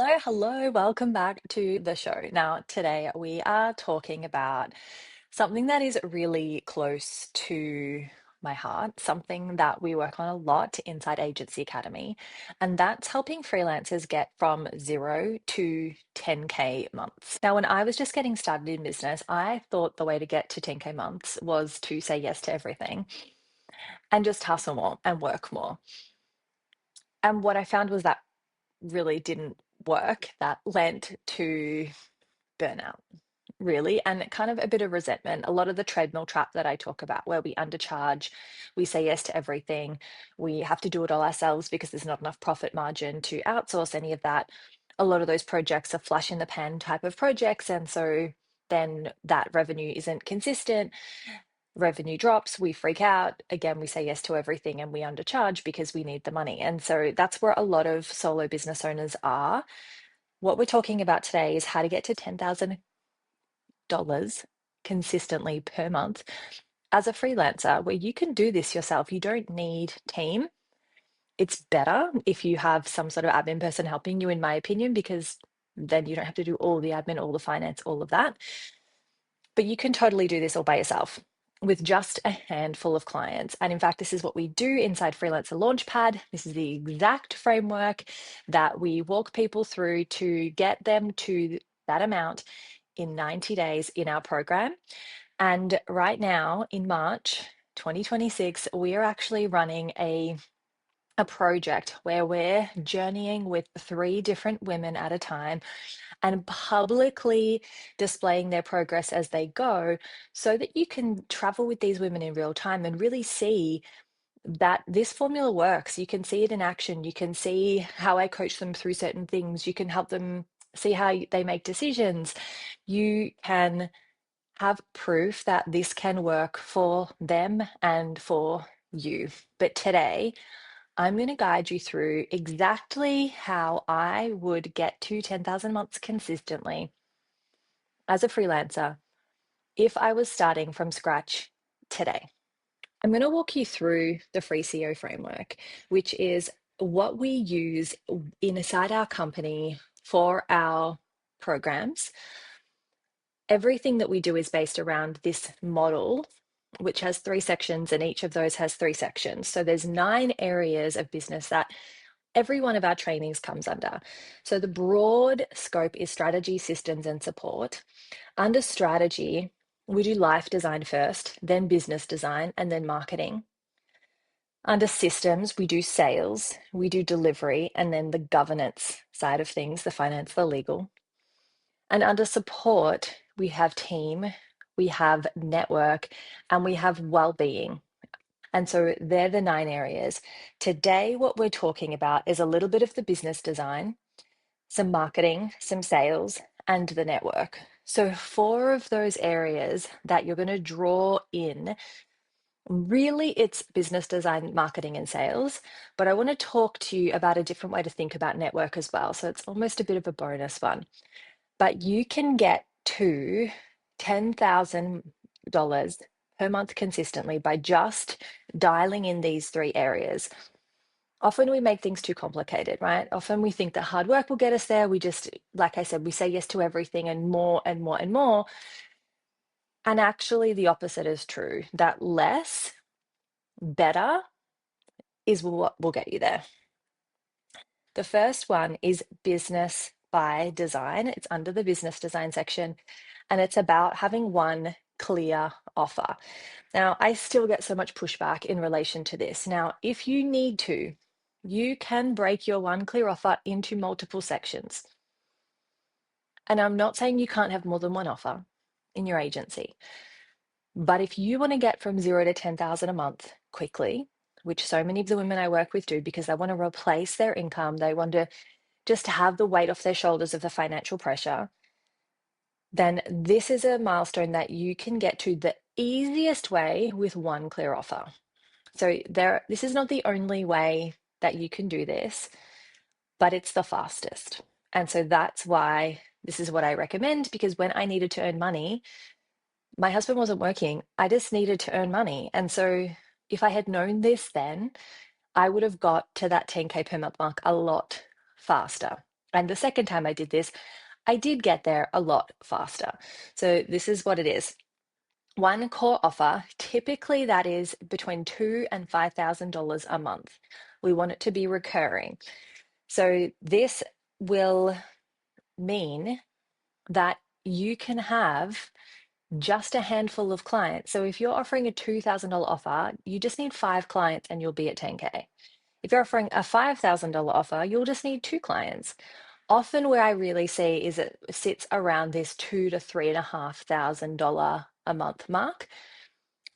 Hello, welcome back to the show. Now, today we are talking about something that is really close to my heart, something that we work on a lot inside Agency Academy, and that's helping freelancers get from 0 to 10K months. Now, when I was just getting started in business, I thought the way to get to 10K months was to say yes to everything and just hustle more and work more. And what I found was that really didn't work. That led to burnout, really, and kind of a bit of resentment. A lot of the treadmill trap that I talk about, where we undercharge, we say yes to everything, we have to do it all ourselves because there's not enough profit margin to outsource any of that. A lot of those projects are flash in the pan type of projects. And so then that revenue isn't consistent. Revenue drops, we freak out. Again, we say yes to everything and we undercharge because we need the money. And so that's where a lot of solo business owners are. What we're talking about today is how to get to $10,000 consistently per month as a freelancer, where you can do this yourself. You don't need team. It's better if you have some sort of admin person helping you, in my opinion, because then you don't have to do all the admin, all the finance, all of that. But you can totally do this all by yourself with just a handful of clients. And in fact, this is what we do inside Freelancer Launchpad. This is the exact framework that we walk people through to get them to that amount in 90 days in our program. And right now in March 2026, we are actually running a project where we're journeying with 3 different women at a time and publicly displaying their progress as they go so that you can travel with these women in real time and really see that this formula works. You can see it in action. You can see how I coach them through certain things. You can help them see how they make decisions. You can have proof that this can work for them and for you. But today, I'm going to guide you through exactly how I would get to 10,000 months consistently as a freelancer if I was starting from scratch today. I'm going to walk you through the Free CEO framework, which is what we use inside our company for our programs. Everything that we do is based around this model, which has 3 sections, and each of those has 3 sections. So there's 9 areas of business that every one of our trainings comes under. So the broad scope is strategy, systems, and support. Under strategy, we do life design first, then business design, and then marketing. Under systems, we do sales, we do delivery, and then the governance side of things, the finance, the legal. And under support, we have team, we have network, and we have well-being. And so they're the 9 areas. Today, what we're talking about is a little bit of the business design, some marketing, some sales, and the network. So 4 of those areas that you're going to draw in, really it's business design, marketing, and sales. But I want to talk to you about a different way to think about network as well. So it's almost a bit of a bonus one. But you can get to $10,000 per month consistently by just dialing in these 3 areas. Often we make things too complicated, right? Often we think that hard work will get us there. We just, like I said, we say yes to everything and more and more and more. And actually, the opposite is true, that less, better is what will get you there. The first one is business by design. It's under the business design section, and it's about having one clear offer. Now, I still get so much pushback in relation to this. Now, if you need to, you can break your one clear offer into multiple sections. And I'm not saying you can't have more than one offer in your agency. But if you want to get from 0 to 10,000 a month quickly, which so many of the women I work with do because they want to replace their income, they want to just have the weight off their shoulders of the financial pressure, then this is a milestone that you can get to the easiest way with one clear offer. So this is not the only way that you can do this, but it's the fastest. And so that's why this is what I recommend, because when I needed to earn money, my husband wasn't working. I just needed to earn money. And so if I had known this then, I would have got to that 10K per month mark a lot faster. And the second time I did this, I did get there a lot faster. So this is what it is. One core offer, typically that is between $2,000 and $5,000 a month. We want it to be recurring. So this will mean that you can have just a handful of clients. So if you're offering a $2,000 offer, you just need 5 clients and you'll be at 10K. If you're offering a $5,000 offer, you'll just need 2 clients. Often where I really see is it sits around this $2,000 to $3,500 a month mark,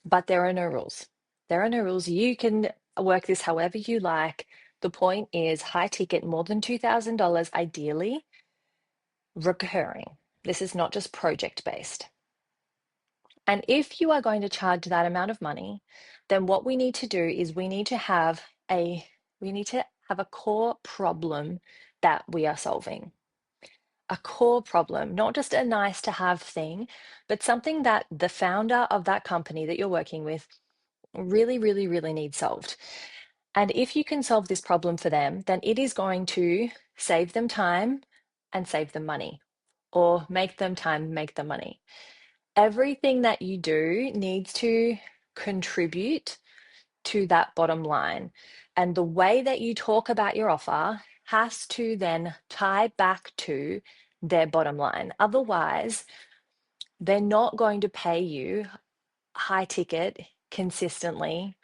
but there are no rules. There are no rules. You can work this however you like. The point is high ticket, more than $2,000 ideally, recurring. This is not just project based. And if you are going to charge that amount of money, then what we need to do is we need to have a core problem that we are solving. A core problem, not just a nice to have thing, but something that the founder of that company that you're working with really, really, really needs solved. And if you can solve this problem for them, then it is going to save them time and save them money, or make them time, make them money. Everything that you do needs to contribute to that bottom line. And the way that you talk about your offer has to then tie back to their bottom line. Otherwise, they're not going to pay you high ticket consistently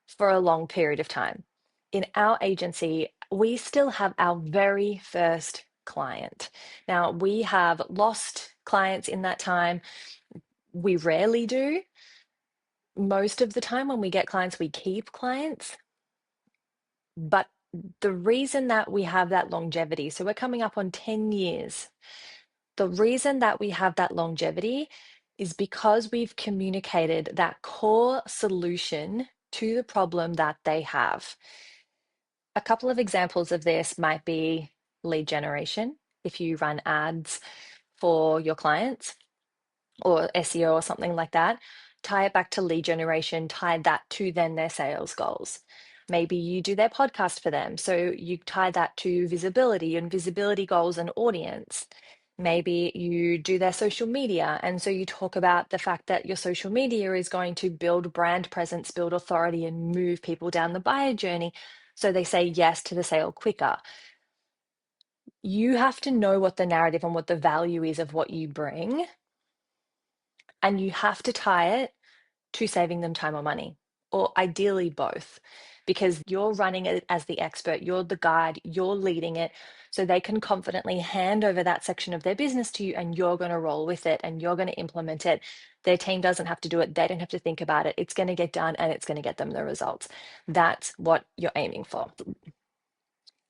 for a long period of time. In our agency, we still have our very first client. Now, we have lost clients in that time. We rarely do. Most of the time, when we get clients, we keep clients. But the reason that we have that longevity, so we're coming up on 10 years. The reason that we have that longevity is because we've communicated that core solution to the problem that they have. A couple of examples of this might be lead generation. If you run ads for your clients or SEO or something like that, tie it back to lead generation, tie that to then their sales goals. Maybe you do their podcast for them, so you tie that to visibility and visibility goals and audience. Maybe you do their social media, and so you talk about the fact that your social media is going to build brand presence, build authority, and move people down the buyer journey so they say yes to the sale quicker. You have to know what the narrative and what the value is of what you bring, and you have to tie it to saving them time or money, or ideally both, because you're running it as the expert, you're the guide, you're leading it, so they can confidently hand over that section of their business to you and you're going to roll with it and you're going to implement it. Their team doesn't have to do it, they don't have to think about it. It's going to get done and it's going to get them the results. That's what you're aiming for.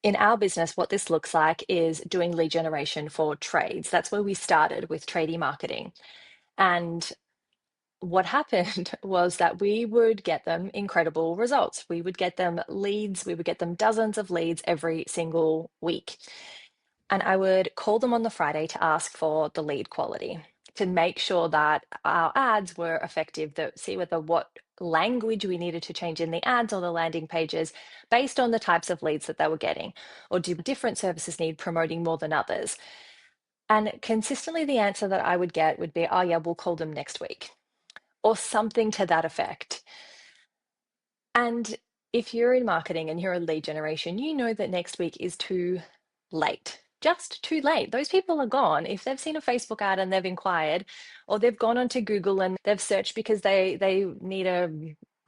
In our business, what this looks like is doing lead generation for trades. That's where we started with tradie marketing. And what happened was that we would get them incredible results. We would get them leads, we would get them dozens of leads every single week. And I would call them on the Friday to ask for the lead quality, to make sure that our ads were effective, that see whether what language we needed to change in the ads or the landing pages based on the types of leads that they were getting, or do different services need promoting more than others. And consistently the answer that I would get would be, oh yeah, we'll call them next week, or something to that effect. And if you're in marketing and you're a lead generation, you know that next week is too late, just too late. Those people are gone. If they've seen a Facebook ad and they've inquired, or they've gone onto Google and they've searched because they need a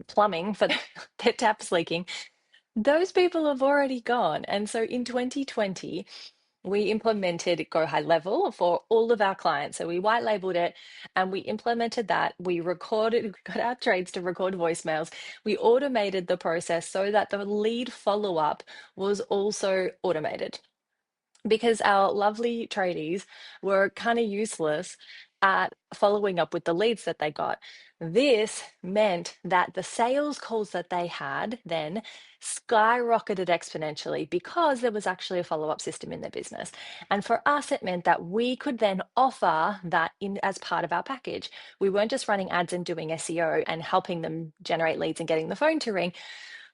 plumbing for their taps leaking, those people have already gone. And so in 2020, we implemented Go High Level for all of our clients. So we white labeled it and we implemented that. We got our trades to record voicemails. We automated the process so that the lead follow up was also automated, because our lovely tradies were kind of useless at following up with the leads that they got. This meant that the sales calls that they had then skyrocketed exponentially because there was actually a follow-up system in their business. And for us, it meant that we could then offer that in as part of our package. We weren't just running ads and doing SEO and helping them generate leads and getting the phone to ring.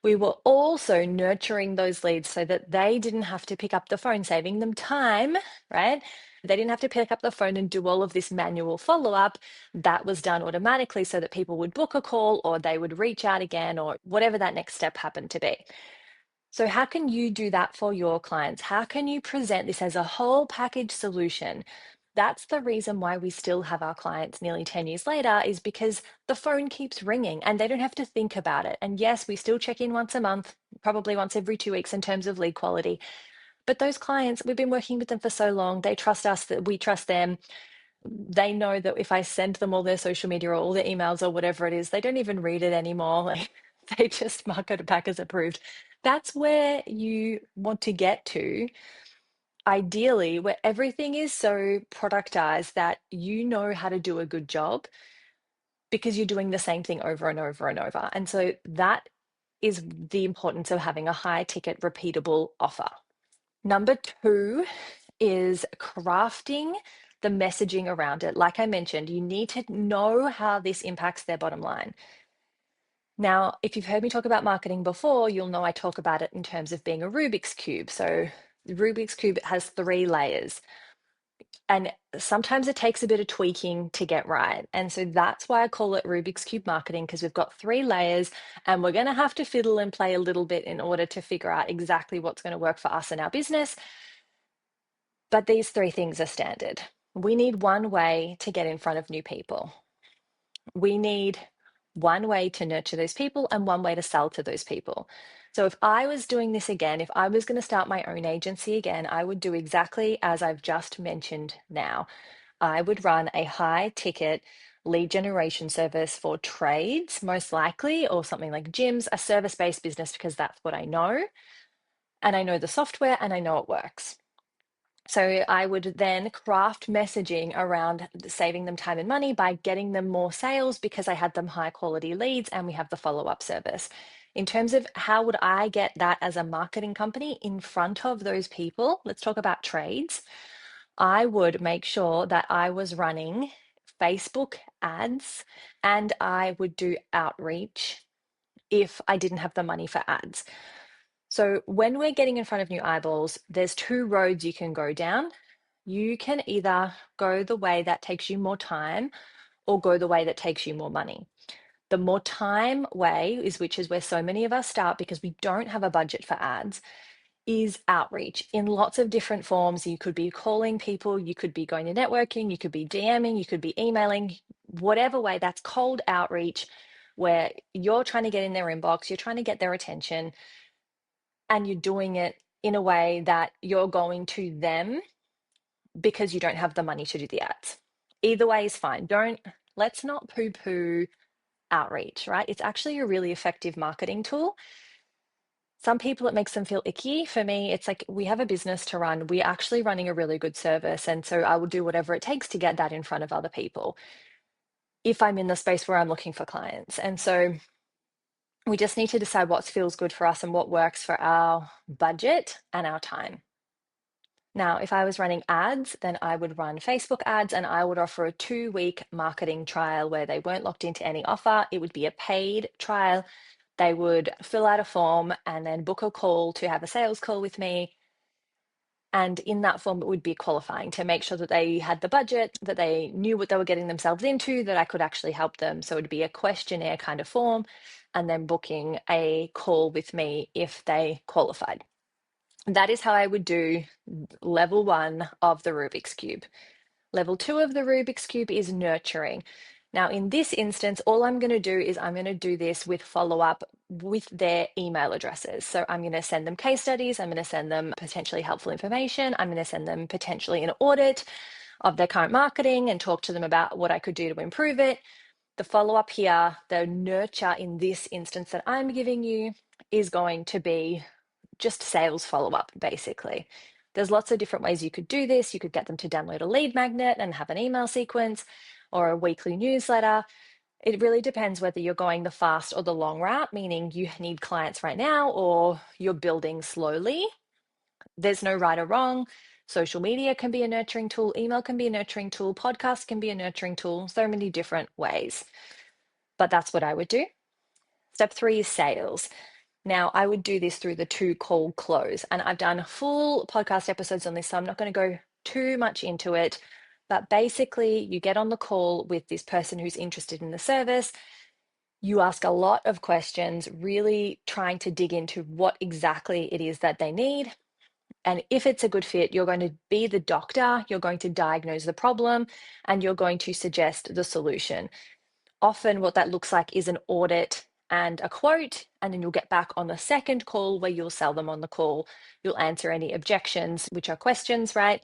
We were also nurturing those leads so that they didn't have to pick up the phone, saving them time, right? They didn't have to pick up the phone and do all of this manual follow-up. That was done automatically so that people would book a call or they would reach out again or whatever that next step happened to be. So how can you do that for your clients? How can you present this as a whole package solution? That's the reason why we still have our clients nearly 10 years later, is because the phone keeps ringing and they don't have to think about it. And yes, we still check in once a month, probably once every 2 weeks in terms of lead quality. But those clients, we've been working with them for so long, they trust us, that we trust them. They know that if I send them all their social media or all their emails or whatever it is, they don't even read it anymore. Like, they just mark it back as approved. That's where you want to get to, ideally, where everything is so productized that you know how to do a good job because you're doing the same thing over and over and over. And so that is the importance of having a high ticket, repeatable offer. Number two is crafting the messaging around it. Like I mentioned, you need to know how this impacts their bottom line. Now, if you've heard me talk about marketing before, you'll know I talk about it in terms of being a Rubik's Cube. So the Rubik's Cube has 3 layers. And sometimes it takes a bit of tweaking to get right. And so that's why I call it Rubik's Cube marketing, because we've got 3 layers and we're going to have to fiddle and play a little bit in order to figure out exactly what's going to work for us and our business. But these 3 things are standard. We need one way to get in front of new people. We need one way to nurture those people and one way to sell to those people. So if I was doing this again, if I was going to start my own agency again, I would do exactly as I've just mentioned now. I would run a high ticket lead generation service for trades, most likely, or something like gyms, a service-based business, because that's what I know. And I know the software and I know it works. So I would then craft messaging around saving them time and money by getting them more sales because I had them high quality leads and we have the follow-up service. In terms of how would I get that as a marketing company in front of those people, let's talk about trades. I would make sure that I was running Facebook ads and I would do outreach if I didn't have the money for ads. So when we're getting in front of new eyeballs, there's 2 roads you can go down. You can either go the way that takes you more time or go the way that takes you more money. The more time way which is where so many of us start because we don't have a budget for ads, is outreach in lots of different forms. You could be calling people, you could be going to networking, you could be DMing, you could be emailing, whatever way. That's cold outreach, where you're trying to get in their inbox, you're trying to get their attention, and you're doing it in a way that you're going to them because you don't have the money to do the ads. Either way is fine. Let's not poo-poo outreach, right? It's actually a really effective marketing tool. Some people, it makes them feel icky. For me, it's like, we have a business to run. We're actually running a really good service. And so I will do whatever it takes to get that in front of other people if I'm in the space where I'm looking for clients. And so we just need to decide what feels good for us and what works for our budget and our time. Now, if I was running ads, then I would run Facebook ads and I would offer a 2-week marketing trial where they weren't locked into any offer. It would be a paid trial. They would fill out a form and then book a call to have a sales call with me. And in that form, it would be qualifying to make sure that they had the budget, that they knew what they were getting themselves into, that I could actually help them. So it would be a questionnaire kind of form, and then booking a call with me if they qualified. That is how I would do level 1 of the Rubik's Cube. Level 2 of the Rubik's Cube is nurturing. Now, in this instance, all I'm going to do is I'm going to do this with follow-up with their email addresses. So I'm going to send them case studies. I'm going to send them potentially helpful information. I'm going to send them potentially an audit of their current marketing and talk to them about what I could do to improve it. The follow-up here, the nurture in this instance that I'm giving you, is going to be just sales follow-up, basically. There's lots of different ways you could do this. You could get them to download a lead magnet and have an email sequence or a weekly newsletter. It really depends whether you're going the fast or the long route, meaning you need clients right now or you're building slowly. There's no right or wrong. Social media can be a nurturing tool. Email can be a nurturing tool. Podcast can be a nurturing tool. So many different ways. But that's what I would do. Step 3 is sales. Now, I would do this through the 2 call close, and I've done full podcast episodes on this, so I'm not going to go too much into it. But basically, you get on the call with this person who's interested in the service. You ask a lot of questions, really trying to dig into what exactly it is that they need. And if it's a good fit, you're going to be the doctor, you're going to diagnose the problem, and you're going to suggest the solution. Often, what that looks like is an audit and a quote, and then you'll get back on the second call where you'll sell them on the call. You'll answer any objections, which are questions, right?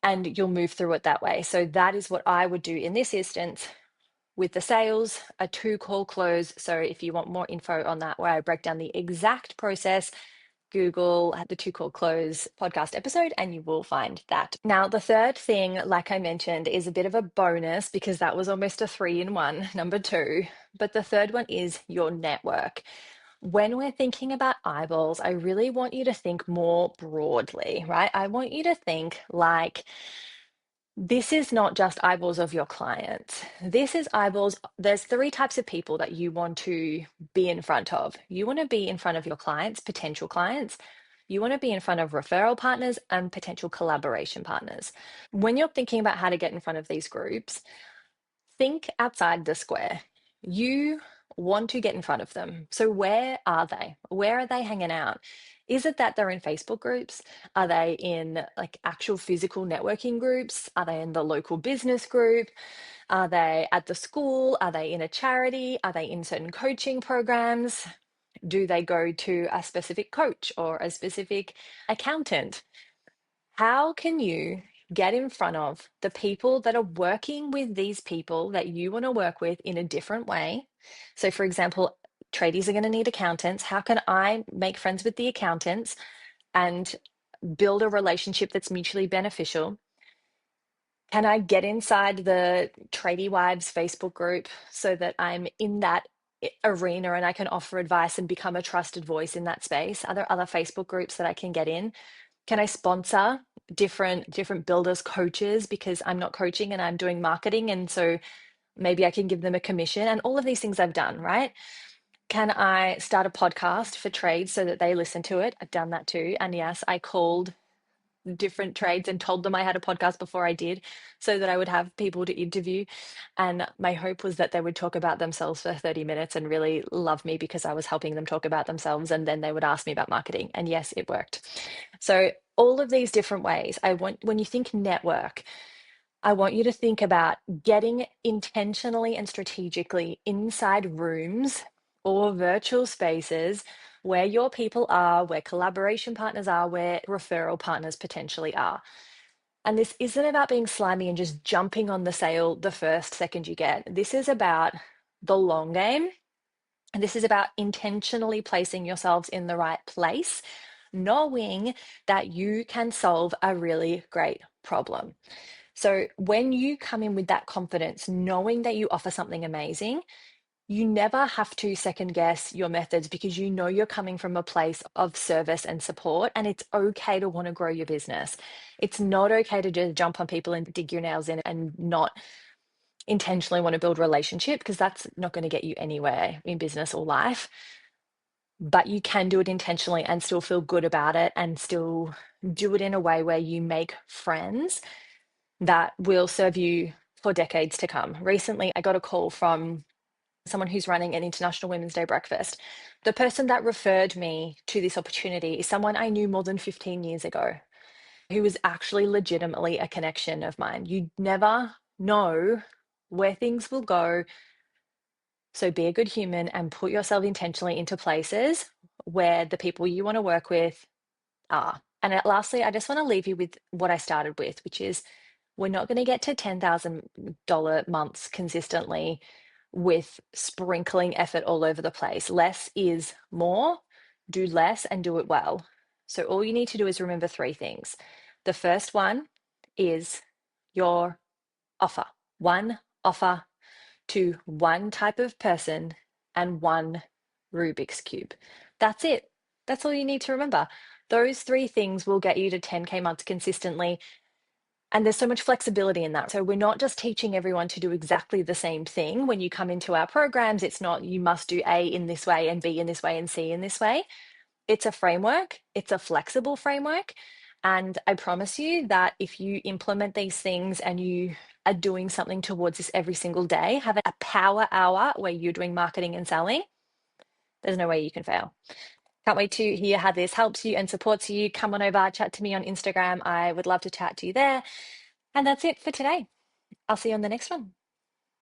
And you'll move through it that way. So, that is what I would do in this instance with the sales, a 2 call close. So, if you want more info on that, where I break down the exact process, Google the 2 call close podcast episode and you will find that. Now, the third thing, like I mentioned, is a bit of a bonus because that was almost a 3-in-1, number 2. But the third one is your network. When we're thinking about eyeballs, I really want you to think more broadly, right? I want you to think like, this is not just eyeballs of your clients. This is eyeballs. There's 3 types of people that you want to be in front of. You want to be in front of your clients, potential clients. You want to be in front of referral partners and potential collaboration partners. When you're thinking about how to get in front of these groups, think outside the square. You want to get in front of them. So where are they? Where are they hanging out? Is it that they're in Facebook groups? Are they in like actual physical networking groups? Are they in the local business group? Are they at the school? Are they in a charity? Are they in certain coaching programs? Do they go to a specific coach or a specific accountant? How can you get in front of the people that are working with these people that you want to work with in a different way? So, for example, tradies are going to need accountants. How can I make friends with the accountants and build a relationship that's mutually beneficial? Can I get inside the Tradie Wives Facebook group so that I'm in that arena and I can offer advice and become a trusted voice in that space? Are there other Facebook groups that I can get in? Can I sponsor different builders coaches because I'm not coaching and I'm doing marketing, and so maybe I can give them a commission? And all of these things I've done, right? Can I start a podcast for trades so that they listen to it? I've done that too. And yes, I called different trades and told them I had a podcast before I did so that I would have people to interview. And my hope was that they would talk about themselves for 30 minutes and really love me because I was helping them talk about themselves. And then they would ask me about marketing. And yes, it worked. So all of these different ways, when you think network, I want you to think about getting intentionally and strategically inside rooms or virtual spaces where your people are, where collaboration partners are, where referral partners potentially are. And this isn't about being slimy and just jumping on the sale the first second you get. This is about the long game. And this is about intentionally placing yourselves in the right place, knowing that you can solve a really great problem. So when you come in with that confidence, knowing that you offer something amazing, you never have to second guess your methods because you know you're coming from a place of service and support, and it's okay to want to grow your business. It's not okay to just jump on people and dig your nails in and not intentionally want to build relationship, because that's not going to get you anywhere in business or life. But you can do it intentionally and still feel good about it and still do it in a way where you make friends that will serve you for decades to come. Recently, I got a call from someone who's running an International Women's Day breakfast. The person that referred me to this opportunity is someone I knew more than 15 years ago, who was actually legitimately a connection of mine. You never know where things will go. So be a good human and put yourself intentionally into places where the people you want to work with are. And lastly, I just want to leave you with what I started with, which is we're not going to get to $10,000 months consistently with sprinkling effort all over the place. Less is more. Do less and do it well. So all you need to do is remember 3 things. The first one is your offer. One offer to one type of person and one Rubik's Cube. That's it. That's all you need to remember. Those 3 things will get you to 10K months consistently. And there's so much flexibility in that. So we're not just teaching everyone to do exactly the same thing. When you come into our programs, it's not you must do A in this way and B in this way and C in this way. It's a framework, it's a flexible framework. And I promise you that if you implement these things and you are doing something towards this every single day, have a power hour where you're doing marketing and selling, there's no way you can fail. Can't wait to hear how this helps you and supports you. Come on over, chat to me on Instagram. I would love to chat to you there. And that's it for today. I'll see you on the next one.